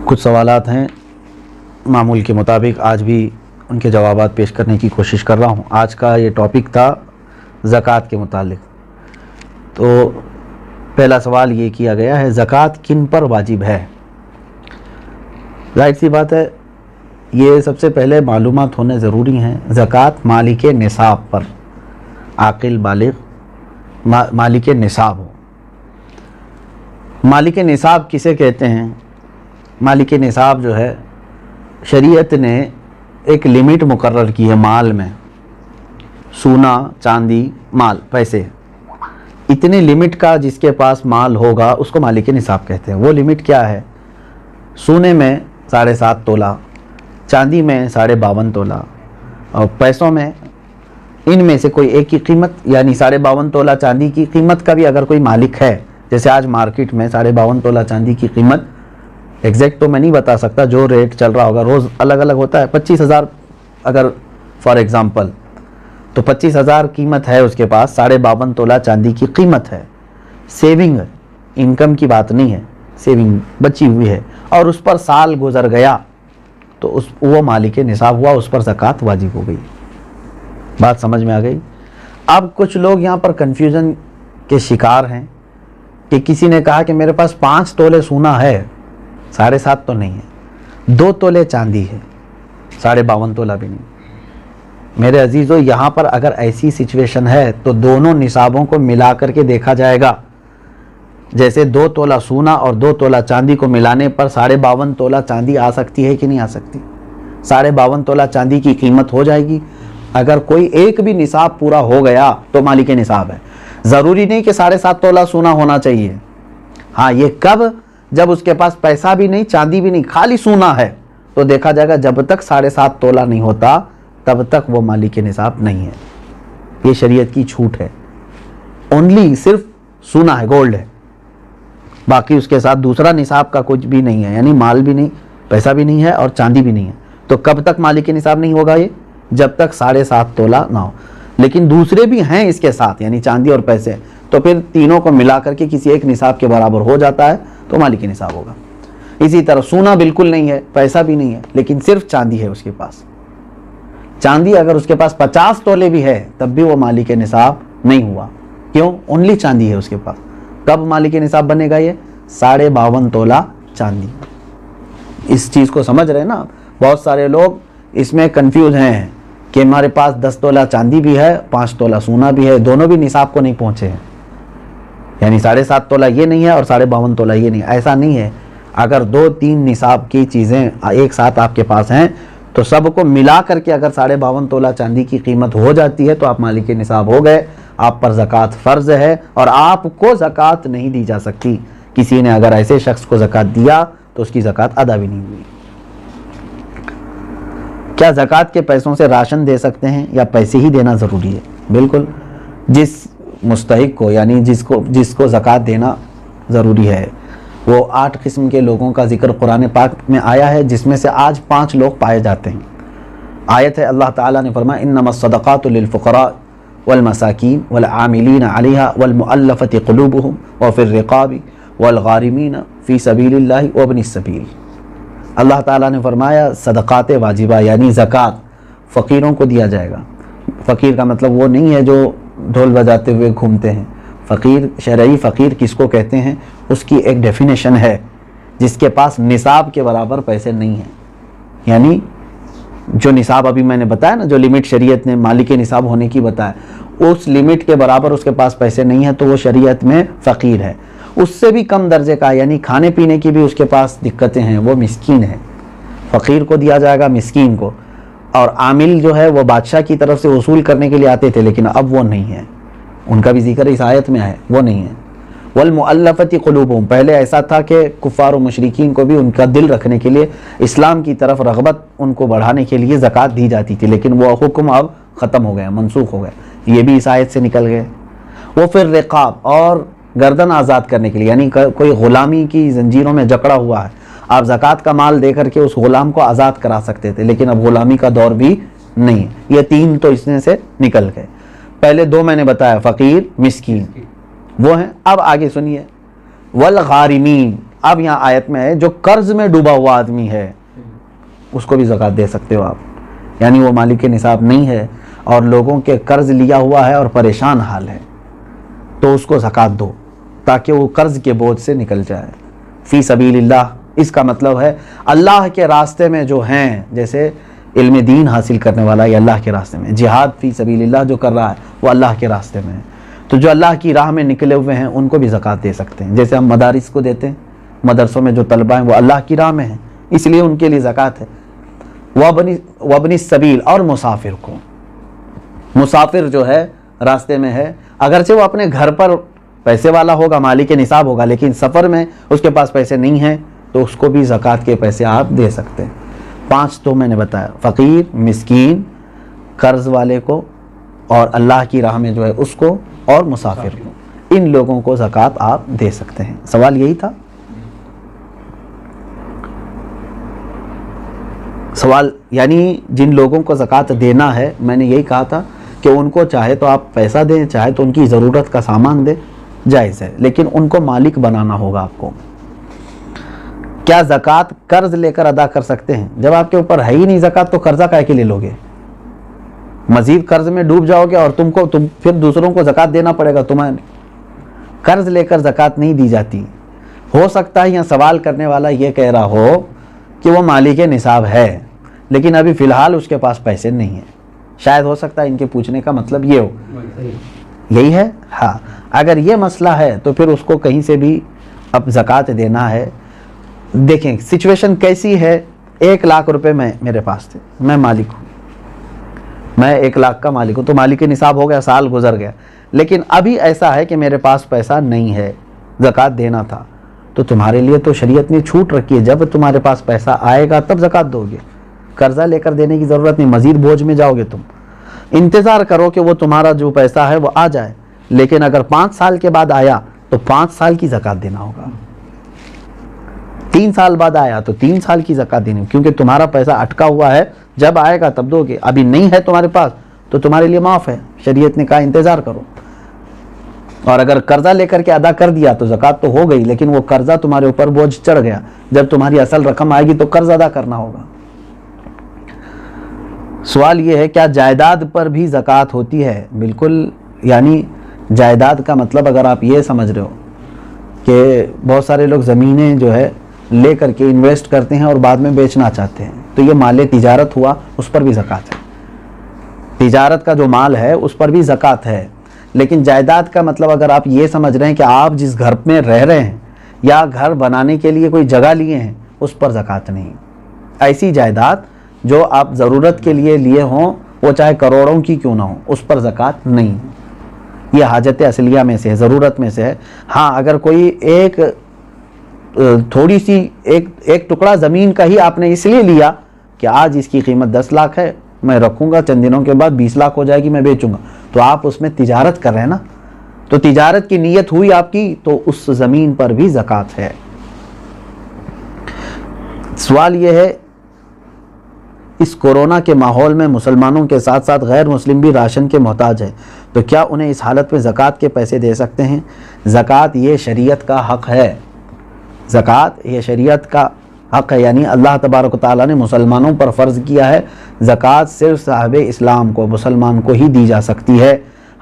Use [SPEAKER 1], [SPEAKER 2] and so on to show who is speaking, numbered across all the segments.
[SPEAKER 1] کچھ سوالات ہیں معمول کے مطابق، آج بھی ان کے جوابات پیش کرنے کی کوشش کر رہا ہوں۔ آج کا یہ ٹاپک تھا زکوٰۃ کے متعلق۔ تو پہلا سوال یہ کیا گیا ہے، زکوٰۃ کن پر واجب ہے؟ ظاہر سی بات ہے، یہ سب سے پہلے معلومات ہونے ضروری ہیں۔ زکوٰۃ مالک نصاب پر، عاقل بالغ مالک نصاب ہو۔ مالک نصاب کسے کہتے ہیں؟ مالک نصاب جو ہے، شریعت نے ایک لمٹ مقرر کی ہے مال میں، سونا چاندی مال پیسے، اتنے لمٹ کا جس کے پاس مال ہوگا اس کو مالک نصاب کہتے ہیں۔ وہ لمٹ کیا ہے؟ سونے میں 7.5 تولہ، چاندی میں 52.5 تولہ، اور پیسوں میں ان میں سے کوئی ایک کی قیمت، یعنی 52.5 تولہ چاندی کی قیمت کا بھی اگر کوئی مالک ہے، جیسے آج مارکیٹ میں 52.5 تولہ چاندی کی قیمت، ایگزیکٹ تو میں نہیں بتا سکتا، جو ریٹ چل رہا ہوگا روز الگ الگ ہوتا ہے، 25,000 اگر فار ایگزامپل، تو 25,000 قیمت ہے اس کے پاس، 52.5 تولہ چاندی کی قیمت ہے۔ سیونگ انکم کی بات نہیں ہے، سیونگ بچی ہوئی ہے، اور اس پر سال گزر گیا تو وہ مالک نصاب ہوا، اس پر زکوٰۃ واجب ہو گئی۔ بات سمجھ میں آ گئی؟ اب کچھ لوگ یہاں پر کنفیوژن کے شکار ہیں کہ کسی نے کہا کہ میرے پاس 5 تولے سونا ہے، 7.5 تو نہیں ہے، 2 تولے چاندی ہے، 52.5 تولہ بھی نہیں۔ میرے عزیزو، یہاں پر اگر ایسی سچویشن ہے تو دونوں نصابوں کو ملا کر کے دیکھا جائے گا۔ جیسے 2 تولہ سونا اور 2 تولہ چاندی کو ملانے پر 52.5 تولہ چاندی آ سکتی ہے کہ نہیں آ سکتی؟ 52.5 تولہ چاندی کی قیمت ہو جائے گی۔ اگر کوئی ایک بھی نصاب پورا ہو گیا تو مالک نصاب ہے۔ ضروری نہیں کہ 7.5 تولہ سونا ہونا چاہیے۔ ہاں، یہ کب؟ جب اس کے پاس پیسہ بھی نہیں، چاندی بھی نہیں، خالی سونا ہے، تو دیکھا جائے گا جب تک 7.5 تولہ نہیں ہوتا تب تک وہ مالک نصاب نہیں ہے۔ یہ شریعت کی چھوٹ ہے۔ اونلی صرف سونا ہے، گولڈ ہے، باقی اس کے ساتھ دوسرا نصاب کا کچھ بھی نہیں ہے، یعنی مال بھی نہیں، پیسہ بھی نہیں ہے اور چاندی بھی نہیں ہے۔ تو کب تک مالک نصاب نہیں ہوگا یہ؟ جب تک 7.5 تولہ نہ ہو۔ لیکن دوسرے بھی ہیں اس کے ساتھ، یعنی چاندی اور پیسے، تو پھر تینوں کو ملا کر کے کسی ایک نصاب کے برابر ہو جاتا ہے تو مالک نصاب ہوگا۔ اسی طرح سونا بالکل نہیں ہے، پیسہ بھی نہیں ہے، لیکن صرف چاندی ہے اس کے پاس۔ چاندی اگر اس کے پاس 50 تولے بھی ہے تب بھی وہ مالک نصاب نہیں ہوا۔ کیوں؟ اونلی چاندی ہے اس کے پاس۔ کب مالک نصاب بنے گا یہ؟ 52.5 تولہ چاندی۔ اس چیز کو سمجھ رہے نا؟ بہت سارے لوگ اس میں کنفیوز ہیں کہ ہمارے پاس 10 تولہ چاندی بھی ہے، 5 تولہ سونا بھی ہے، دونوں بھی نصاب کو نہیں پہنچے ہیں، یعنی 7.5 تولہ یہ نہیں ہے اور 52.5 تولہ یہ نہیں ہے۔ ایسا نہیں ہے۔ اگر 2-3 نصاب کی چیزیں ایک ساتھ آپ کے پاس ہیں تو سب کو ملا کر کے اگر 52.5 تولہ چاندی کی قیمت ہو جاتی ہے تو آپ مالک نصاب ہو گئے، آپ پر زکوٰۃ فرض ہے اور آپ کو زکوٰۃ نہیں دی جا سکتی۔ کسی نے اگر ایسے شخص کو زکوٰۃ دیا تو اس کی زکوٰۃ ادا بھی نہیں ہوئی۔ کیا زکوٰۃ کے پیسوں سے راشن دے سکتے ہیں یا پیسے ہی دینا ضروری ہے؟ بالکل، جس مستحق کو، یعنی جس کو زکوٰۃ دینا ضروری ہے، وہ 8 قسم کے لوگوں کا ذکر قرآن پاک میں آیا ہے، جس میں سے آج 5 لوگ پائے جاتے ہیں۔ آیت ہے، اللہ تعالیٰ نے فرمایا انما الصدقات للفقراء والمساکین والعاملین علیہا والمؤلفۃ قلوبہم وفی الرقاب والغارمین فی سبیل اللہ وابن السبیل۔ اللہ تعالیٰ نے فرمایا صدقات واجبہ یعنی زکوٰۃ فقیروں کو دیا جائے گا۔ فقیر کا مطلب وہ نہیں ہے جو ڈھول بجاتے ہوئے گھومتے ہیں۔ فقیر، شرعی فقیر کس کو کہتے ہیں؟ اس کی ایک ڈیفینیشن ہے، جس کے پاس نصاب کے برابر پیسے نہیں ہیں، یعنی جو نصاب ابھی میں نے بتایا نا، جو لمٹ شریعت نے مالک نصاب ہونے کی بتایا، اس لمٹ کے برابر اس کے پاس پیسے نہیں ہیں تو وہ شریعت میں فقیر ہے۔ اس سے بھی کم درجے کا، یعنی کھانے پینے کی بھی اس کے پاس دقتیں ہیں، وہ مسکین ہے۔ فقیر کو دیا جائے گا، مسکین کو۔ اور عامل جو ہے وہ بادشاہ کی طرف سے وصول کرنے کے لیے آتے تھے، لیکن اب وہ نہیں ہے، ان کا بھی ذکر اس آیت میں ہے، وہ نہیں ہے۔ والمؤلفۃ قلوبہم، پہلے ایسا تھا کہ کفار و مشرکین کو بھی ان کا دل رکھنے کے لیے، اسلام کی طرف رغبت ان کو بڑھانے کے لیے زکوٰۃ دی جاتی تھی، لیکن وہ حکم اب ختم ہو گیا، منسوخ ہو گیا، یہ بھی اس آیت سے نکل گئے۔ وہ پھر رقاب، اور گردن آزاد کرنے کے لیے، یعنی کوئی غلامی کی زنجیروں میں جکڑا ہوا ہے، آپ زکوٰۃ کا مال دے کر کے اس غلام کو آزاد کرا سکتے تھے، لیکن اب غلامی کا دور بھی نہیں ہے۔ یہ 3 تو اس میں سے نکل گئے۔ پہلے 2 میں نے بتایا، فقیر، مسکین، وہ ہیں۔ اب آگے سنیے، والغارمین، اب یہاں آیت میں ہے جو قرض میں ڈوبا ہوا آدمی ہے اس کو بھی زکوٰۃ دے سکتے ہو آپ، یعنی وہ مالک نصاب نہیں ہے اور لوگوں کے قرض لیا ہوا ہے اور پریشان حال ہے، تو اس کو زکوٰۃ دو تاکہ وہ قرض کے بوجھ سے نکل جائے۔ فی سبیل اللہ، اس کا مطلب ہے اللہ کے راستے میں جو ہیں، جیسے علم دین حاصل کرنے والا یہ اللہ کے راستے میں، جہاد فی سبیل اللہ جو کر رہا ہے وہ اللہ کے راستے میں ہے، تو جو اللہ کی راہ میں نکلے ہوئے ہیں ان کو بھی زکوٰۃ دے سکتے ہیں۔ جیسے ہم مدارس کو دیتے ہیں، مدرسوں میں جو طلبہ ہیں وہ اللہ کی راہ میں ہیں، اس لیے ان کے لیے زکوٰۃ ہے۔ وابن السبیل، اور مسافر کو، مسافر جو ہے راستے میں ہے، اگرچہ وہ اپنے گھر پر پیسے والا ہوگا، مالک نصاب ہوگا، لیکن سفر میں اس کے پاس پیسے نہیں ہیں تو اس کو بھی زکوٰۃ کے پیسے آپ دے سکتے ہیں۔ 5 تو میں نے بتایا، فقیر، مسکین، قرض والے کو، اور اللہ کی راہ میں جو ہے اس کو، اور مسافر کو، ان لوگوں کو زکوٰۃ آپ دے سکتے ہیں۔ سوال یہی تھا؟ سوال یعنی جن لوگوں کو زکوٰۃ دینا ہے، میں نے یہی کہا تھا کہ ان کو چاہے تو آپ پیسہ دیں، چاہے تو ان کی ضرورت کا سامان دیں، جائز ہے، لیکن ان کو مالک بنانا ہوگا آپ کو۔ کیا زکوٰۃ قرض لے کر ادا کر سکتے ہیں؟ جب آپ کے اوپر ہے ہی نہیں زکوٰۃ تو قرضہ کائے کے لے لو گے؟ مزید قرض میں ڈوب جاؤ گے اور تم پھر دوسروں کو زکوٰۃ دینا پڑے گا تمہیں۔ قرض لے کر زکوٰۃ نہیں دی جاتی۔ ہو سکتا ہے یہاں سوال کرنے والا یہ کہہ رہا ہو کہ وہ مالک نصاب ہے لیکن ابھی فی الحال اس کے پاس پیسے نہیں ہیں، شاید ہو سکتا ہے ان کے پوچھنے کا مطلب یہ ہو، یہی ہے؟ ہاں، اگر یہ مسئلہ ہے تو پھر اس کو کہیں سے بھی اب زکوٰۃ دینا ہے۔ دیکھیں سچویشن کیسی ہے، 1 لاکھ روپے میرے پاس تھے، میں مالک ہوں، میں 1 لاکھ کا مالک ہوں، تو مالک نصاب ہو گیا، سال گزر گیا، لیکن ابھی ایسا ہے کہ میرے پاس پیسہ نہیں ہے، زکوٰۃ دینا تھا، تو تمہارے لیے تو شریعت نے چھوٹ رکھی ہے، جب تمہارے پاس پیسہ آئے گا تب زکوٰۃ دو گے، قرضہ لے کر دینے کی ضرورت نہیں، مزید بوجھ میں جاؤ گے تم، انتظار کرو کہ وہ تمہارا جو پیسہ ہے وہ آ جائے، لیکن اگر 5 سال کے بعد آیا تو 5 سال کی زکوٰۃ دینا ہوگا، 3 سال بعد آیا تو 3 سال کی زکوٰۃ دینی، کیونکہ تمہارا پیسہ اٹکا ہوا ہے، جب آئے گا تب دو گے، ابھی نہیں ہے تمہارے پاس تو تمہارے لیے معاف ہے، شریعت نے کہا انتظار کرو۔ اور اگر قرضہ لے کر کے ادا کر دیا تو زکوٰۃ تو ہو گئی، لیکن وہ قرضہ تمہارے اوپر بوجھ چڑھ گیا، جب تمہاری اصل رقم آئے گی تو قرض ادا کرنا ہوگا۔ سوال یہ ہے کیا جائیداد پر بھی زکوٰۃ ہوتی ہے؟ بالکل، یعنی جائیداد کا مطلب اگر آپ یہ سمجھ رہے ہو کہ بہت سارے لوگ زمینیں جو ہے لے کر کے انویسٹ کرتے ہیں اور بعد میں بیچنا چاہتے ہیں، تو یہ مال تجارت ہوا، اس پر بھی زکوٰۃ ہے، تجارت کا جو مال ہے اس پر بھی زکوٰۃ ہے۔ لیکن جائیداد کا مطلب اگر آپ یہ سمجھ رہے ہیں کہ آپ جس گھر میں رہ رہے ہیں یا گھر بنانے کے لیے کوئی جگہ لیے ہیں، اس پر زکوٰۃ نہیں۔ ایسی جائیداد جو آپ ضرورت کے لیے لیے ہوں، وہ چاہے کروڑوں کی کیوں نہ ہو، اس پر زکوٰۃ نہیں۔ یہ حاجت اصلیہ میں سے ہے، ضرورت میں سے ہے۔ ہاں، اگر کوئی ایک تھوڑی سی ایک ٹکڑا زمین کا ہی آپ نے اس لیے لیا کہ آج اس کی قیمت 10 لاکھ ہے، میں رکھوں گا، چند دنوں کے بعد 20 لاکھ ہو جائے گی، میں بیچوں گا، تو آپ اس میں تجارت کر رہے ہیں نا، تو تجارت کی نیت ہوئی آپ کی، تو اس زمین پر بھی زکوٰۃ ہے۔ سوال یہ ہے اس کورونا کے ماحول میں مسلمانوں کے ساتھ ساتھ غیر مسلم بھی راشن کے محتاج ہے، تو کیا انہیں اس حالت میں زکوٰۃ کے پیسے دے سکتے ہیں؟ زکوٰۃ یہ شریعت کا حق ہے، زکوٰۃ یہ شریعت کا حق ہے، یعنی اللہ تبارک و تعالیٰ نے مسلمانوں پر فرض کیا ہے، زکوٰۃ صرف صاحب اسلام کو، مسلمان کو ہی دی جا سکتی ہے۔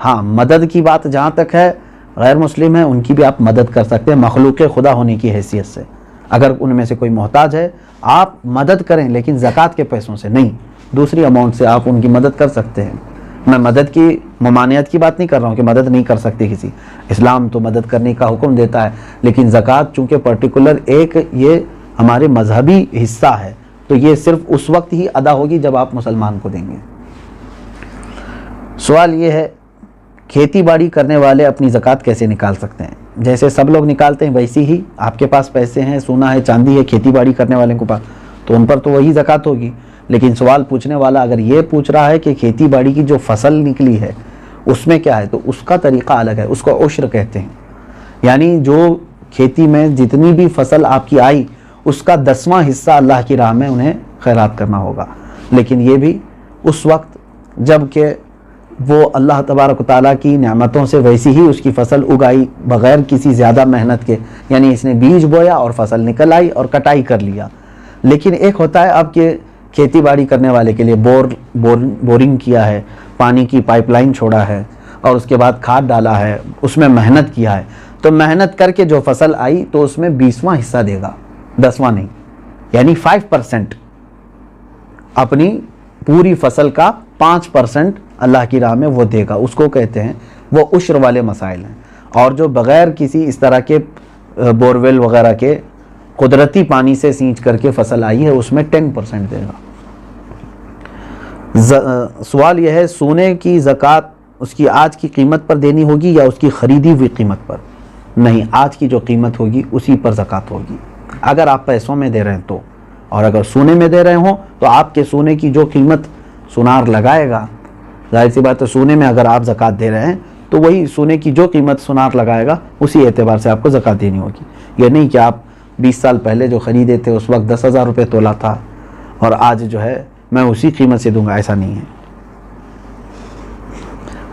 [SPEAKER 1] ہاں، مدد کی بات جہاں تک ہے، غیر مسلم ہیں ان کی بھی آپ مدد کر سکتے ہیں مخلوق خدا ہونے کی حیثیت سے، اگر ان میں سے کوئی محتاج ہے آپ مدد کریں، لیکن زکوٰۃ کے پیسوں سے نہیں، دوسری اماؤنٹ سے آپ ان کی مدد کر سکتے ہیں۔ میں مدد کی ممانعت کی بات نہیں کر رہا ہوں کہ مدد نہیں کر سکتے کسی، اسلام تو مدد کرنے کا حکم دیتا ہے، لیکن زکوٰۃ چونکہ پرٹیکولر ایک یہ ہمارے مذہبی حصہ ہے، تو یہ صرف اس وقت ہی ادا ہوگی جب آپ مسلمان کو دیں گے۔ سوال یہ ہے کھیتی باڑی کرنے والے اپنی زکوٰۃ کیسے نکال سکتے ہیں؟ جیسے سب لوگ نکالتے ہیں ویسی ہی آپ کے پاس پیسے ہیں، سونا ہے، چاندی ہے، کھیتی باڑی کرنے والے کے پاس، تو ان پر تو وہی زکوٰۃ ہوگی۔ لیکن سوال پوچھنے والا اگر یہ پوچھ رہا ہے کہ کھیتی باڑی کی جو فصل نکلی ہے اس میں کیا ہے، تو اس کا طریقہ الگ ہے، اس کو عشر کہتے ہیں، یعنی جو کھیتی میں جتنی بھی فصل آپ کی آئی اس کا 10واں حصہ اللہ کی راہ میں انہیں خیرات کرنا ہوگا، لیکن یہ بھی اس وقت جب کہ وہ اللہ تبارک و تعالیٰ کی نعمتوں سے ویسی ہی اس کی فصل اگائی بغیر کسی زیادہ محنت کے، یعنی اس نے بیج بویا اور فصل نکل آئی اور کٹائی کر لیا۔ لیکن ایک ہوتا ہے اب کہ کھیتی باڑی کرنے والے کے لیے بورنگ کیا ہے، پانی کی پائپ لائن چھوڑا ہے اور اس کے بعد کھاد ڈالا ہے، اس میں محنت کیا ہے، تو محنت کر کے جو فصل آئی تو اس میں 20واں حصہ دے گا، 10واں نہیں، یعنی 5%، اپنی پوری فصل کا 5% اللہ کی راہ میں وہ دے گا، اس کو کہتے ہیں، وہ عشر والے مسائل ہیں۔ اور جو بغیر کسی اس طرح کے بورویل وغیرہ کے قدرتی پانی سے سینچ کر کے فصل آئی ہے اس میں 10% دے گا۔ سوال یہ ہے سونے کی زکوٰۃ اس کی آج کی قیمت پر دینی ہوگی یا اس کی خریدی ہوئی قیمت پر؟ نہیں، آج کی جو قیمت ہوگی اسی پر زکوٰۃ ہوگی، اگر آپ پیسوں میں دے رہے ہیں تو، اور اگر سونے میں دے رہے ہوں تو آپ کے سونے کی جو قیمت سونار لگائے گا، ظاہر سی بات ہے سونے میں اگر آپ زکوٰۃ دے رہے ہیں تو وہی سونے کی جو قیمت سونار لگائے گا اسی اعتبار سے آپ کو زکوٰۃ دینی ہوگی۔ یہ نہیں کہ آپ 20 سال پہلے جو خریدے تھے اس وقت 10,000 روپے تولا تھا اور آج جو ہے میں اسی قیمت سے دوں گا، ایسا نہیں ہے۔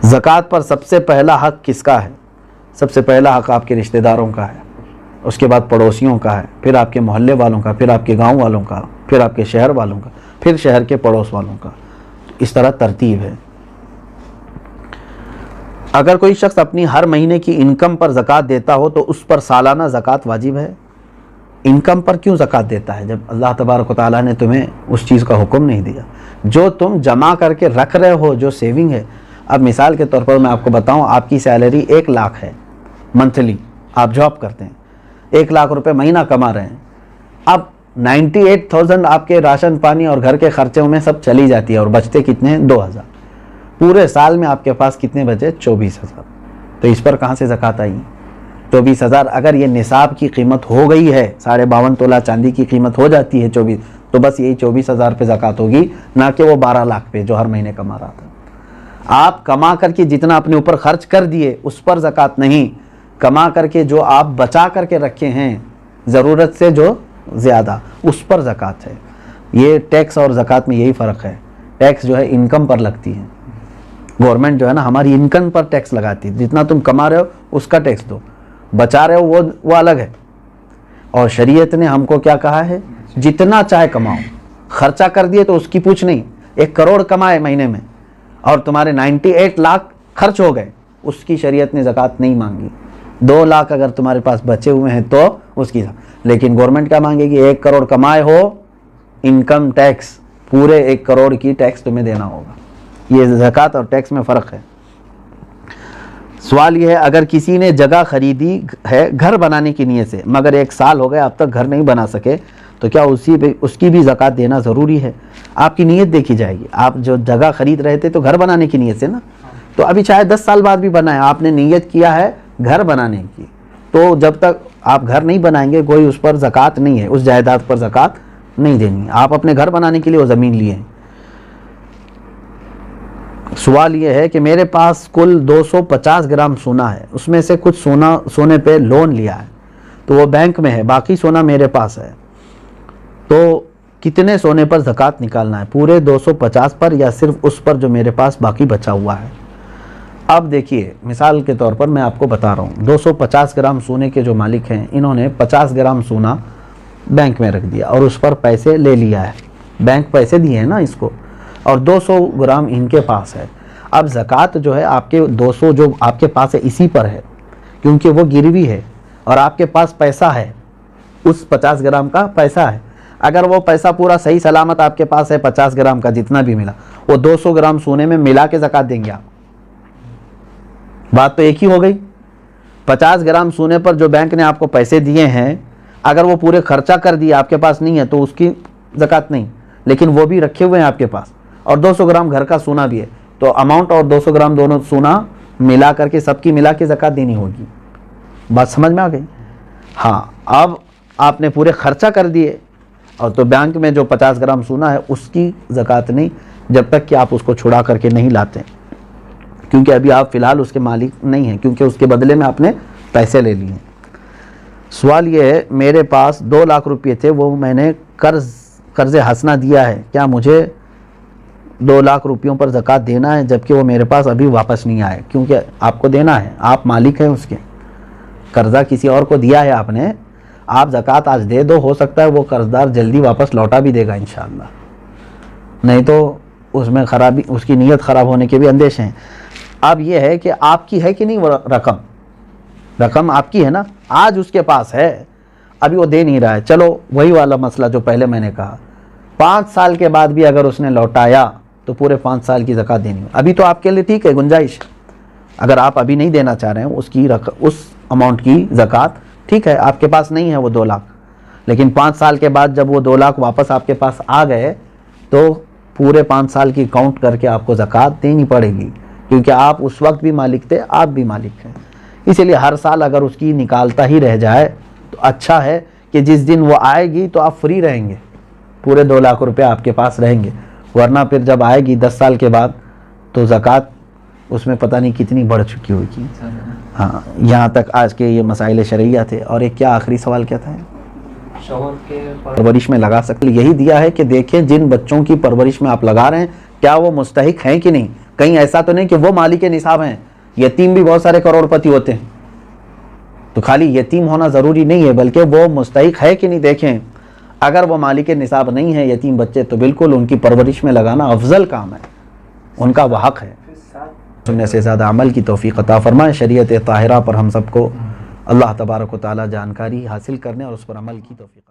[SPEAKER 1] زکوٰۃ پر سب سے پہلا حق کس کا ہے؟ سب سے پہلا حق آپ کے رشتہ داروں کا ہے، اس کے بعد پڑوسیوں کا ہے، پھر آپ کے محلے والوں کا، پھر آپ کے گاؤں والوں کا، پھر آپ کے شہر والوں کا، پھر شہر کے پڑوس والوں کا، اس طرح ترتیب ہے۔ اگر کوئی شخص اپنی ہر مہینے کی انکم پر زکوٰۃ دیتا ہو تو اس پر سالانہ زکوٰۃ واجب ہے؟ انکم پر کیوں زکوٰۃ دیتا ہے جب اللہ تبارک و تعالیٰ نے تمہیں اس چیز کا حکم نہیں دیا؟ جو تم جمع کر کے رکھ رہے ہو، جو سیونگ ہے، اب مثال کے طور پر میں آپ کو بتاؤں، آپ کی سیلری 1 لاکھ ہے منتھلی، آپ جاب کرتے ہیں، 1 لاکھ روپے مہینہ کما رہے ہیں، اب 98,000 آپ کے راشن پانی اور گھر کے خرچوں میں سب چلی جاتی ہے اور بچتے کتنے ہیں؟ 2,000۔ پورے سال میں آپ کے پاس کتنے بچے؟ 24,000۔ تو اس پر کہاں سے زکوٰۃ آئی؟ 24,000 اگر یہ نصاب کی قیمت ہو گئی ہے، 52.5 تولہ چاندی کی قیمت ہو جاتی ہے 24، تو بس یہی 24,000 پہ زکوٰۃ ہوگی، نہ کہ وہ 12 لاکھ پہ جو ہر مہینے کما رہا تھا۔ آپ کما کر کے جتنا اپنے اوپر خرچ کر دیے اس پر زکوٰۃ نہیں، کما کر کے جو آپ بچا کر کے رکھے ہیں ضرورت سے جو زیادہ، اس پر زکوٰۃ ہے۔ یہ ٹیکس اور زکوٰۃ میں یہی فرق ہے، ٹیکس جو ہے انکم پر لگتی ہے، گورنمنٹ جو ہے نا ہماری انکم پر ٹیکس لگاتی ہے، جتنا تم کما رہے ہو اس کا ٹیکس دو، بچا رہے ہو وہ الگ ہے۔ اور شریعت نے ہم کو کیا کہا ہے؟ جتنا چاہے کماؤ، خرچہ کر دیے تو اس کی پوچھ نہیں۔ 1 کروڑ کمائے مہینے میں اور تمہارے 98 لاکھ خرچ ہو گئے، اس کی شریعت نے زکوٰۃ نہیں مانگی۔ 2 لاکھ اگر تمہارے پاس بچے ہوئے ہیں تو اس کی، لیکن گورنمنٹ کیا مانگے گی؟ 1 کروڑ کمائے ہو، انکم ٹیکس پورے 1 کروڑ کی ٹیکس تمہیں دینا ہوگا۔ یہ زکوٰۃ اور ٹیکس میں فرق ہے۔ سوال یہ ہے اگر کسی نے جگہ خریدی ہے گھر بنانے کی نیت سے مگر 1 سال ہو گئے اب تک گھر نہیں بنا سکے تو کیا اس کی بھی زکوٰۃ دینا ضروری ہے؟ آپ کی نیت دیکھی جائے گی۔ آپ جو جگہ خرید رہے تھے تو گھر بنانے کی نیت سے نا، تو ابھی چاہے 10 سال بعد بھی بنائیں، آپ نے نیت کیا ہے گھر بنانے کی، تو جب تک آپ گھر نہیں بنائیں گے کوئی اس پر زکوٰۃ نہیں ہے، اس جائیداد پر زکوٰۃ نہیں دینی۔ آپ اپنے گھر بنانے کے لیے وہ زمین لیے ہیں۔ سوال یہ ہے کہ میرے پاس کل 250 گرام سونا ہے، اس میں سے کچھ سونے پہ لون لیا ہے تو وہ بینک میں ہے، باقی سونا میرے پاس ہے، تو کتنے سونے پر زکوٰۃ نکالنا ہے؟ پورے 250 پر یا صرف اس پر جو میرے پاس باقی بچا ہوا ہے؟ اب دیکھیے مثال کے طور پر میں آپ کو بتا رہا ہوں، 250 گرام سونے کے جو مالک ہیں انہوں نے 50 گرام سونا بینک میں رکھ دیا اور اس پر پیسے لے لیا ہے، بینک پیسے دیے ہیں نا اس کو، اور 200 گرام ان کے پاس ہے۔ اب زکوٰۃ جو ہے آپ کے 200 جو آپ کے پاس ہے اسی پر ہے، کیونکہ وہ گروی ہے اور آپ کے پاس پیسہ ہے، اس 50 گرام کا پیسہ ہے۔ اگر وہ پیسہ پورا صحیح سلامت آپ کے پاس ہے 50 گرام کا جتنا بھی ملا، وہ 200 گرام سونے میں ملا کے زکوٰۃ دیں گے آپ؟ بات تو ایک ہی ہو گئی۔ 50 گرام سونے پر جو بینک نے آپ کو پیسے دیے ہیں اگر وہ پورے خرچہ کر دیے آپ کے پاس نہیں ہے تو اس کی زکوٰۃ نہیں، لیکن وہ بھی رکھے ہوئے ہیں آپ کے پاس، اور 200 گرام گھر کا سونا بھی ہے، تو اماؤنٹ اور 200 گرام دونوں سونا ملا کر کے سب کی ملا کے زکوٰۃ دینی ہوگی۔ بات سمجھ میں آ گئی؟ ہاں، اب آپ نے پورے خرچہ کر دیے اور تو بینک میں جو 50 گرام سونا ہے اس کی زکوٰۃ نہیں جب تک کہ آپ اس کو چھڑا کر کے نہیں لاتے، کیونکہ ابھی آپ فی الحال اس کے مالک نہیں ہیں، کیونکہ اس کے بدلے میں آپ نے پیسے لے لیے ہیں۔ سوال یہ ہے میرے پاس 2 لاکھ روپے تھے، وہ میں نے قرض حسنہ دیا ہے، کیا مجھے 2 لاکھ روپیوں پر زکوٰۃ دینا ہے جبکہ وہ میرے پاس ابھی واپس نہیں آئے، کیونکہ آپ کو دینا ہے، آپ مالک ہیں اس کے، قرضہ کسی اور کو دیا ہے آپ نے، آپ زکوٰۃ آج دے دو، ہو سکتا ہے وہ قرضدار جلدی واپس لوٹا بھی دے گا انشاءاللہ، نہیں تو اس میں خرابی، اس کی نیت خراب ہونے کے بھی اندیشے ہیں۔ اب یہ ہے کہ آپ کی ہے کہ نہیں وہ رقم آپ کی ہے نا، آج اس کے پاس ہے، ابھی وہ دے نہیں رہا ہے، چلو وہی والا مسئلہ جو پہلے میں نے کہا، 5 سال کے بعد بھی اگر اس نے لوٹایا تو پورے 5 سال کی زکوٰۃ دینی ہے۔ ابھی تو آپ کے لیے ٹھیک ہے، گنجائش، اگر آپ ابھی نہیں دینا چاہ رہے ہیں اس اماؤنٹ کی زکوٰۃ، ٹھیک ہے، آپ کے پاس نہیں ہے وہ 2 لاکھ، لیکن 5 سال کے بعد جب وہ 2 لاکھ واپس آپ کے پاس آ گئے تو پورے 5 سال کی کاؤنٹ کر کے آپ کو زکوٰۃ دینی پڑے گی، کیونکہ آپ اس وقت بھی مالک تھے، آپ بھی مالک ہیں۔ اسی لیے ہر سال اگر اس کی نکالتا ہی رہ جائے تو اچھا ہے کہ جس دن وہ آئے گی تو آپ فری رہیں گے، پورے 2 لاکھ روپے آپ کے پاس رہیں گے، ورنہ پھر جب آئے گی 10 سال کے بعد تو زکوٰۃ اس میں پتہ نہیں کتنی بڑھ چکی ہوگی۔ ہاں، یہاں تک آج کے یہ مسائل شرعیہ تھے۔ اور ایک کیا آخری سوال کیا تھا؟
[SPEAKER 2] شوہر کے
[SPEAKER 1] پرورش میں لگا سکتے، یہی دیا ہے کہ دیکھیں جن بچوں کی پرورش میں آپ لگا رہے ہیں کیا وہ مستحق ہیں کہ نہیں، کہیں ایسا تو نہیں کہ وہ مالک نصاب ہیں، یتیم بھی بہت سارے کروڑ پتی ہوتے ہیں، تو خالی یتیم ہونا ضروری نہیں ہے بلکہ وہ مستحق ہے کہ نہیں دیکھیں، اگر وہ مالک نصاب نہیں ہے یتیم بچے تو بالکل ان کی پرورش میں لگانا افضل کام ہے، ان کا وہ حق ہے۔ سننے سے زیادہ عمل کی توفیق عطا فرمائے، شریعت طاہرہ پر ہم سب کو اللہ تبارک و تعالی جانکاری حاصل کرنے اور اس پر عمل کی توفیق